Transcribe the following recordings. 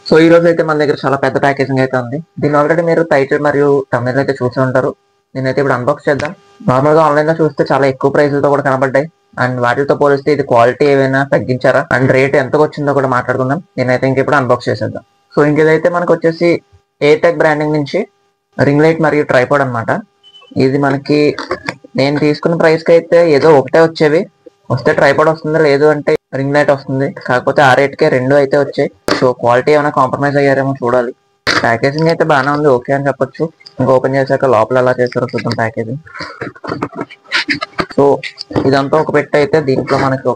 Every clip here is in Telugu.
సో ఈ రోజు అయితే మన దగ్గర చాలా పెద్ద ప్యాకేజింగ్ అయితే ఉంది. దీన్ని ఆల్రెడీ మీరు టైటిల్ మరియు తమిళ అయితే చూసి ఉంటారు. నేనైతే ఇప్పుడు అన్బాక్స్ చేద్దాం. నార్మల్ గా ఆన్లైన్ లో చూస్తే చాలా ఎక్కువ ప్రైస్లతో కూడా కనబడ్డాయి. అండ్ వాటితో పోలిస్తే ఇది క్వాలిటీ ఏమైనా తగ్గించారా అండ్ రేట్ ఎంతకు వచ్చిందో కూడా మాట్లాడుకుందాం. నేనైతే ఇంకెప్పుడు అన్బాక్స్ చేసేద్దాం. సో ఇంకేదైతే మనకు వచ్చేసి ఎయిర్టెక్ బ్రాండింగ్ నుంచి రింగ్ లైట్ మరియు ట్రైపాడ్ అనమాట. ఇది మనకి నేను తీసుకున్న ప్రైస్ కి అయితే ఏదో ఒకటే వచ్చేవి. వస్తే ట్రైపాడ్ వస్తుంది, లేదు అంటే రింగ్ లైట్ వస్తుంది. కాకపోతే ఆ రేట్కే రెండు అయితే వచ్చాయి. సో క్వాలిటీ ఏమైనా కాంప్రమైజ్ అయ్యారేమో చూడాలి. ప్యాకేజింగ్ అయితే బాగానే ఉంది, ఓకే అని చెప్పొచ్చు. ఇంకా ఓపెన్ చేశాక లోపల ఎలా చేస్తారో చూద్దాం ప్యాకేజింగ్. సో ఇదంతా ఒక పెట్టి అయితే దీంట్లో మనకి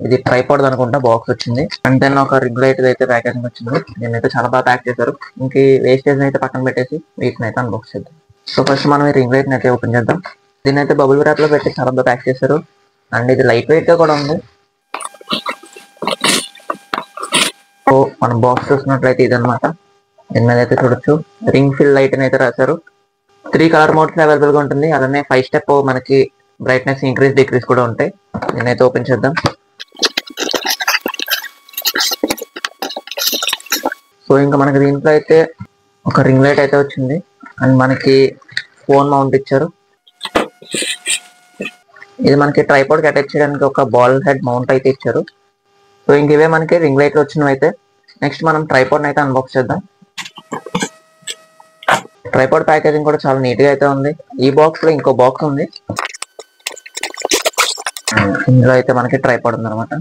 ఇది ట్రైపాడ్ అనుకుంటా బాక్స్ వచ్చింది. అండ్ దెన్ ఒక రింగ్ లైట్ అయితే ప్యాకేజింగ్ వచ్చింది. దీన్ని అయితే చాలా బాగా ప్యాక్ చేశారు. ఇంక వేస్టేజ్ అయితే పక్కన పెట్టేసి వీటిని అయితే అన్బాక్స్ చేద్దాం. సో ఫస్ట్ మనం ఈ రింగ్ లైట్ అయితే ఓపెన్ చేద్దాం. దీన్ని అయితే బబుల్ ర్యాప్ లో పెట్టి చాలా బాగా ప్యాక్ చేశారు. అండ్ ఇది లైట్ వెయిట్ గా కూడా ఉంది. సో మనం బాక్స్ చూసినట్లయితే ఇదనమాట. దీని మీద అయితే చూడొచ్చు రింగ్ ఫిల్ లైట్ అని అయితే రాశారు. 3 కలర్ మోడ్స్ అవైలబుల్ గా ఉంటుంది. అలానే 5 స్టెప్ మనకి బ్రైట్నెస్ ఇంక్రీజ్ డిక్రీజ్ కూడా ఉంటాయి. దీన్నైతే ఓపెన్ చేద్దాం. సో ఇంకా మనకి దీంట్లో అయితే ఒక రింగ్ లైట్ అయితే వచ్చింది. అండ్ మనకి ఫోన్ మౌంట్ ఇచ్చారు. ఇది మనకి ట్రైపాడ్ కి అటాచ్ చేయడానికి ఒక బాల్ హెడ్ మౌంట్ అయితే ఇచ్చారు. సో ఇంక ఇవే మనకి రింగ్ లైట్లు వచ్చినవి అయితే. నెక్స్ట్ మనం ట్రైపాడ్ అయితే అన్బాక్స్ చేద్దాం. ట్రైపాడ్ ప్యాకేజింగ్ కూడా చాలా నీట్ గా అయితే ఉంది. ఈ బాక్స్ లో ఇంకో బాక్స్ ఉంది. ఇందులో అయితే మనకి ట్రైపాడ్ ఉంది అనమాట.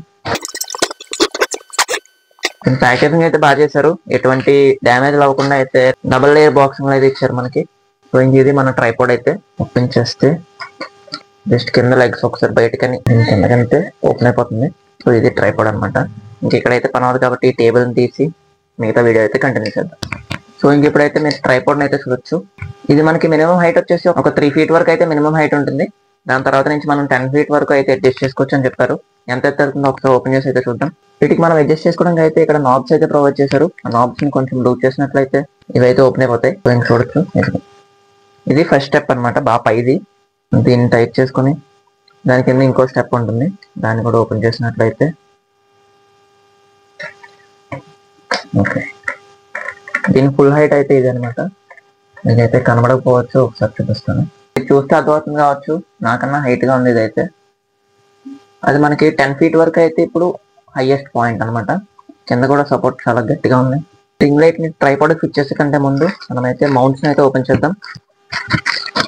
ప్యాకేజింగ్ అయితే బాగా చేశారు. ఎటువంటి డ్యామేజ్ అవ్వకుండా అయితే డబుల్ లేయర్ బాక్సింగ్ అయితే ఇచ్చారు మనకి. సో ఇంక ఇది మన ట్రైపాడ్ అయితే ఓపెన్ చేస్తే జస్ట్ కింద లెగ్స్ ఒకసారి బయటకని కిందకంటే ఓపెన్ అయిపోతుంది. సో ఇది ట్రైపాడ్ అనమాట. ఇంక ఇక్కడైతే పని అవుతుంది కాబట్టి ఈ టేబుల్ని తీసి మిగతా వీడియో అయితే కంటిన్యూ చేద్దాం. సో ఇంక ఇప్పుడైతే మీరు ట్రైపాడ్ని అయితే చూడొచ్చు. ఇది మనకి మినిమం హైట్ వచ్చేసి ఒక 3 feet వరకు అయితే మినిమం హైట్ ఉంటుంది. దాని తర్వాత నుంచి మనం 10 feet వరకు అయితే అడ్జస్ట్ చేసుకోవచ్చు అని చెప్పారు. ఎంత ఎత్తుందో ఒకసారి ఓపెన్ చేసి అయితే చూద్దాం. వీటికి మనం అడ్జస్ట్ చేసుకోవడానికి అయితే ఇక్కడ నాబ్స్ అయితే ప్రొవైడ్ చేశారు. ఆ నాబ్స్ ని కొంచెం లూజ్ చేసినట్లయితే ఇవైతే ఓపెన్ అయిపోతాయి. సో ఇంక చూడొచ్చు. ఇది ఫస్ట్ స్టెప్ అనమాట, బాగా పైది. దీన్ని టైట్ చేసుకుని దాని కింద ఇంకో స్టెప్ ఉంటుంది. దాన్ని కూడా ఓపెన్ చేసినట్లయితే ఓకే, దీని ఫుల్ హైట్ అయితే ఇది అనమాట. ఇదైతే కనబడకపోవచ్చు, ఒకసారి చూపిస్తాను. ఇది చూస్తే అర్థమవుతుంది కావచ్చు, నాకన్నా హైట్ గా ఉంది ఇదైతే. అది మనకి 10 feet వరకు అయితే ఇప్పుడు హైయెస్ట్ పాయింట్ అనమాట. కింద కూడా సపోర్ట్ చాలా గట్టిగా ఉంది. రింగ్ లైట్ ని ట్రైపాడ్ ఫిక్స్ చేసే కంటే ముందు మనమైతే మౌంట్స్ అయితే ఓపెన్ చేద్దాం.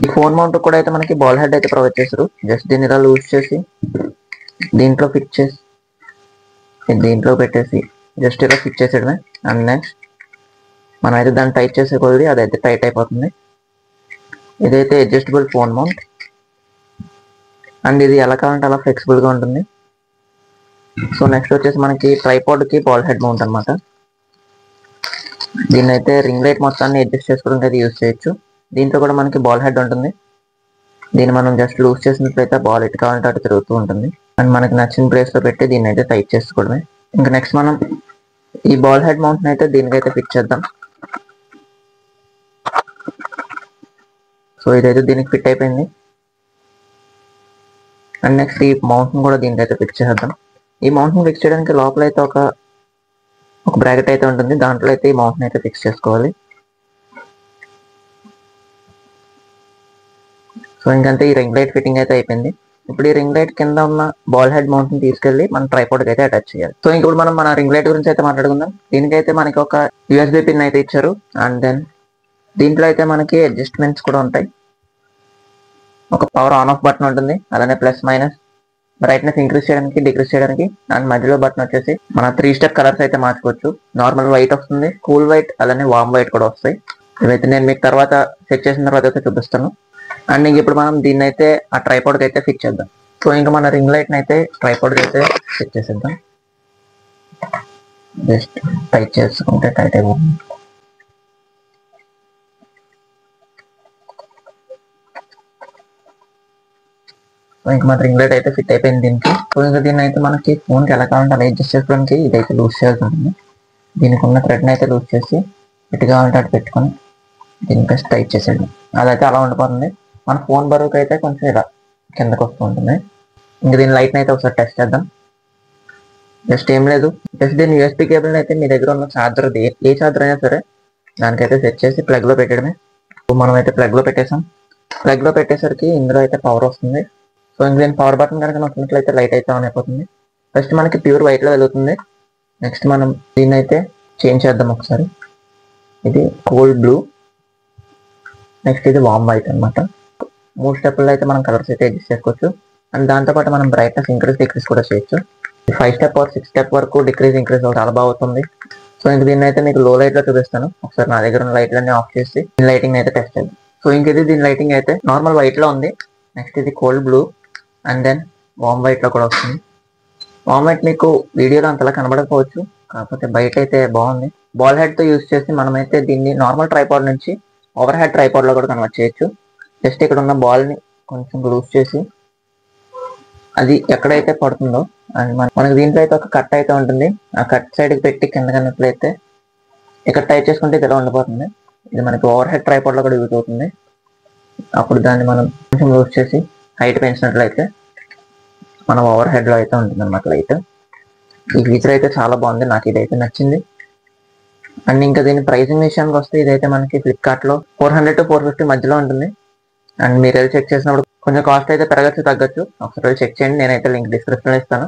ఈ ఫోన్ మౌంట్ కూడా అయితే మనకి బాల్ హెడ్ అయితే ప్రొవైడ్ చేశారు. జస్ట్ దీన్ని ఇలా లూజ్ చేసి దీంట్లో ఫిక్స్ చేసి దీంట్లో పెట్టేసి జస్ట్ ఇలా ఫిక్స్ చేసేయడమే. అండ్ నెక్స్ట్ మనం అయితే దాన్ని టైట్ చేసే కొద్ది అదైతే టైట్ అయిపోతుంది. ఇదైతే అడ్జస్టబుల్ ఫోన్ మౌంట్. అండ్ ఇది ఎలా కావాలంటే అలా ఫ్లెక్సిబుల్ గా ఉంటుంది. సో నెక్స్ట్ వచ్చేసి మనకి ట్రైపాడ్ కి బాల్ హెడ్ మౌంట్ అనమాట. దీన్ని అయితే రింగ్ లైట్ మొత్తాన్ని అడ్జస్ట్ చేసుకోవడానికి అయితే యూజ్ చేయొచ్చు. దీంట్లో కూడా మనకి బాల్ హెడ్ ఉంటుంది. దీన్ని మనం జస్ట్ లూజ్ చేసినట్లయితే బాల్ ఎటు కావాలంటే అటు తిరుగుతూ ఉంటుంది. అండ్ మనకి నచ్చిన ప్లేస్ లో పెట్టి దీన్ని అయితే టైట్ చేసుకోవడమే. ఇంకా నెక్స్ట్ మనం ఈ బాల్ హెడ్ మౌంట్ అయితే దీనికైతే ఫిక్స్ చేద్దాం. సో ఇదైతే దీనికి ఫిట్ అయిపోయింది. అండ్ నెక్స్ట్ ఈ మౌంట్ కూడా దీనికైతే ఫిక్స్ చేద్దాం. ఈ మౌంట్ ని ఫిక్స్ చేయడానికి లోపల అయితే ఒక బ్రాకెట్ అయితే ఉంటుంది. దాంట్లో అయితే ఈ మౌంట్ అయితే ఫిక్స్ చేసుకోవాలి. సో ఇంకంతే, ఈ రింగ్ లైట్ ఫిట్టింగ్ అయితే అయిపోయింది. ఇప్పుడు ఈ రింగ్ లైట్ కింద ఉన్న బాల్ హెడ్ మౌంట్ ని తీసుకెళ్లి మన ట్రైపాడ్ అయితే అటాచ్ చేయాలి. సో ఇప్పుడు మనం మన రింగ్ లైట్ గురించి అయితే మాట్లాడుకుందాం. దీనికైతే మనకి ఒక USB పిన్ అయితే ఇచ్చారు. అండ్ దెన్ దీంట్లో అయితే మనకి అడ్జస్ట్మెంట్స్ కూడా ఉంటాయి. ఒక పవర్ ఆన్ ఆఫ్ బటన్ ఉంటుంది. అలానే ప్లస్ మైనస్ బ్రైట్నెస్ ఇంక్రీజ్ చేయడానికి డిక్రీజ్ చేయడానికి. అండ్ మధ్యలో బటన్ వచ్చేసి మన 3 స్టెప్ కలర్స్ అయితే మార్చుకోవచ్చు. నార్మల్ వైట్ వస్తుంది, కూల్ వైట్, అలానే వామ్ వైట్ కూడా వస్తాయి. ఇవైతే నేను మీకు తర్వాత సెట్ చేసిన తర్వాత అయితే చూపిస్తాను. అండ్ ఇంక ఇప్పుడు మనం దీన్ని అయితే ఆ ట్రైపాడ్కి అయితే ఫిక్స్ చేద్దాం. సో ఇంకా మన రింగ్ లైట్ని అయితే ట్రైపాడ్కి అయితే ఫిక్స్ చేసేద్దాం. జస్ట్ టైట్ చేసుకుంటే టైట్ అయిపోతుంది. ఇంకా మన రింగ్ లైట్ అయితే ఫిట్ అయిపోయింది దీనికి. సో ఇంకా దీన్ని అయితే మనకి ఫోన్కి ఎలా కావాలంటే అలా అడ్జస్ట్ చేసుకోవడానికి ఇదైతే లూజ్ చేస్తుంది. దీనికి ఉన్న థ్రెడ్ని అయితే లూజ్ చేసి ఎటు కావాలంటే అటు పెట్టుకొని దీనికి టైట్ చేసేది. అదైతే అలా ఉండిపోతుంది. మన ఫోన్ బరువుకి అయితే కొంచెం ఇలా కిందకు వస్తూ ఉంటుంది. ఇంకా దీని లైట్ని అయితే ఒకసారి టెస్ట్ చేద్దాం. జస్ట్ ఏం లేదు, జస్ట్ దీని యూఎస్బీ కేబుల్ అయితే మీ దగ్గర ఉన్న ఛార్జర్ ఏ ఛార్జర్ అయినా సరే దానికైతే సెట్ చేసి ప్లగ్లో పెట్టడమే. సో మనం అయితే ప్లగ్లో పెట్టేసాం. ప్లగ్లో పెట్టేసరికి ఇందులో అయితే పవర్ వస్తుంది. సో ఇంక దీని పవర్ బటన్ కనుక నొక్కినట్లయితే లైట్ అయితే ఆన్ అయిపోతుంది. ఫస్ట్ మనకి ప్యూర్ వైట్లో వెలుగుతుంది. నెక్స్ట్ మనం దీన్ని అయితే చేంజ్ చేద్దాం ఒకసారి. ఇది కోల్డ్ బ్లూ, నెక్స్ట్ ఇది వామ్ వైట్ అనమాట. 3 స్టెప్పుల్లో అయితే మనం కలర్స్ అయితే అడ్జస్ట్ చేసుకోవచ్చు. అండ్ దాంతోపాటు మనం బ్రైట్నెస్ ఇంక్రీజ్ డిక్రీజ్ కూడా చేయొచ్చు. 5 స్టెప్ ఆర్ 6 స్టెప్ వరకు డిక్రీజ్ ఇంక్రీజ్ చాలా బాగుంటుంది. సో ఇంక దీన్ని అయితే మీకు లో లైట్లో చూపిస్తాను. ఒకసారి నా దగ్గర ఉన్న లైట్లన్నీ ఆఫ్ చేసి దీని లైటింగ్ అయితే టెస్ట్ చేద్దాం. సో ఇంక ఇది దీని లైటింగ్ అయితే నార్మల్ వైట్లో ఉంది. నెక్స్ట్ ఇది cold blue and then warm వైట్లో కూడా వస్తుంది. వామ్ వైట్ మీకు వీడియోలో అంతలా కనబడకపోవచ్చు, కాకపోతే బయట అయితే బాగుంది. బాల్ హెడ్తో యూజ్ చేసి మనమైతే దీన్ని నార్మల్ ట్రైపాడ్ నుంచి ఓవర్ హెడ్ ట్రైపాడ్లో కూడా కన్వర్ట్ చేయొచ్చు. జస్ట్ ఇక్కడ ఉన్న బాల్ని కొంచెం లూజ్ చేసి అది ఎక్కడైతే పడుతుందో అండ్ మనకి దీంట్లో అయితే ఒక కట్ అయితే ఉంటుంది. ఆ కట్ సైడ్కి పెట్టి కింద కన్నట్లయితే ఇక్కడ టైట్ చేసుకుంటే ఇలా ఉండిపోతుంది. ఇది మనకి ఓవర్ హెడ్ ట్రైపాడ్లో కూడా యూజ్ అవుతుంది. అప్పుడు దాన్ని మనం కొంచెం లూజ్ చేసి హైట్ పెంచినట్లయితే మనం ఓవర్ హెడ్లో అయితే ఉంటుంది అన్నమాట లైట్. ఈ ఫీచర్ అయితే చాలా బాగుంది, నాకు ఇదైతే నచ్చింది. అండ్ ఇంకా దీని ప్రైసింగ్ విషయానికి వస్తే ఇదైతే మనకి ఫ్లిప్కార్ట్లో 400 to 450 మధ్యలో ఉంటుంది. అండ్ మీరు వెళ్ళి చెక్ చేసినప్పుడు కొంచెం కాస్ట్ అయితే పెరగచ్చు తగ్గచ్చు, ఒకసారి వెళ్ళి చెక్ చేయండి. నేనైతే లింక్ డిస్క్రిప్షన్లో ఇస్తాను.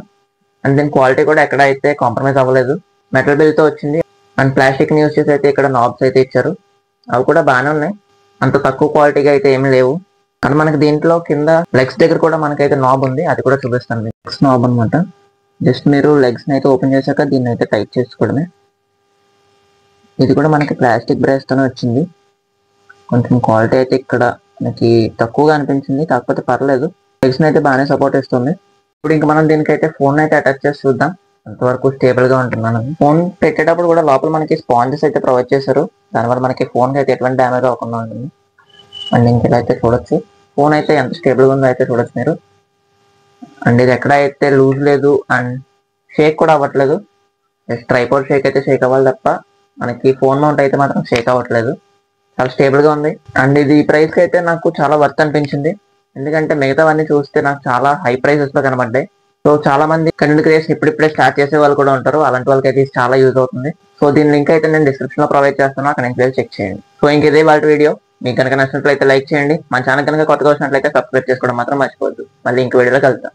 అండ్ దీని క్వాలిటీ కూడా ఎక్కడ అయితే కాంప్రమైజ్ అవ్వలేదు, మెటల్ బిల్తో వచ్చింది. అండ్ ప్లాస్టిక్ యూస్ చేసి అయితే ఇక్కడ నాబ్స్ అయితే ఇచ్చారు, అవి కూడా బాగానే ఉన్నాయి, అంత తక్కువ క్వాలిటీగా అయితే ఏమీ లేవు. అండ్ మనకి దీంట్లో కింద లెగ్స్ దగ్గర కూడా మనకైతే నాబ్ ఉంది, అది కూడా చూపిస్తాను. లెగ్స్ నాబ్ అనమాట. జస్ట్ మీరు లెగ్స్ని అయితే ఓపెన్ చేశాక దీన్ని అయితే టైట్ చేసుకోవడమే. ఇది కూడా మనకి ప్లాస్టిక్ బ్రేస్తోనే వచ్చింది. కొంచెం క్వాలిటీ అయితే ఇక్కడ మనకి తక్కువగా అనిపించింది, కాకపోతే పర్లేదు. లెగ్స్ని అయితే బాగానే సపోర్ట్ ఇస్తుంది. ఇప్పుడు ఇంకా మనం దీనికైతే ఫోన్ అయితే అటాచ్ చేసి చూద్దాం అంతవరకు స్టేబుల్గా ఉంటున్నాను. ఫోన్ పెట్టేటప్పుడు కూడా లోపల మనకి స్పాంజెస్ అయితే ప్రొవైడ్ చేశారు, దానివల్ల మనకి ఫోన్కి అయితే ఎటువంటి డ్యామేజ్ అవ్వకుండా ఉంటుంది. అండ్ ఇంకెలా అయితే చూడొచ్చు, ఫోన్ అయితే ఎంత స్టేబుల్గా ఉందో అయితే చూడొచ్చు మీరు. అండ్ ఇది ఎక్కడ అయితే లూజ్ లేదు అండ్ షేక్ కూడా అవ్వట్లేదు. జస్ట్ ట్రైపాడ్ షేక్ అయితే షేక్ అవ్వాలి తప్ప మనకి ఫోన్ మౌంట్ అయితే మాత్రం షేక్ అవ్వట్లేదు, చాలా స్టేబుల్గా ఉంది. అండ్ ఇది ఈ ప్రైస్కి అయితే నాకు చాలా వర్త్ అనిపించింది, ఎందుకంటే మిగతావన్నీ చూస్తే నాకు చాలా హై ప్రైసెస్లో కనబడ్డాయి. సో చాలా మంది కంటెంట్ క్రియేషన్ ఇప్పుడిప్పుడే స్టార్ట్ చేసే వాళ్ళు కూడా ఉంటారు, అలాంటి వాళ్ళకి అయితే ఇది చాలా యూజ్ అవుతుంది. సో దీని లింక్ అయితే నేను డిస్క్రిప్షన్లో ప్రొవైడ్ చేస్తాను, అక్కడ నుంచి వెళ్ళి చెక్ చేయండి. సో ఇంక ఇదే వాళ్ళ వీడియో, మీకు కనుక నచ్చినట్లయితే లైక్ చేయండి, మన ఛానల్ కనుక కొత్తగా వచ్చినట్లయితే సబ్స్క్రైబ్ చేసుకోవడం మాత్రం మర్చిపోవద్దు. మళ్ళీ ఇంక వీడియోలో కలుద్దాం.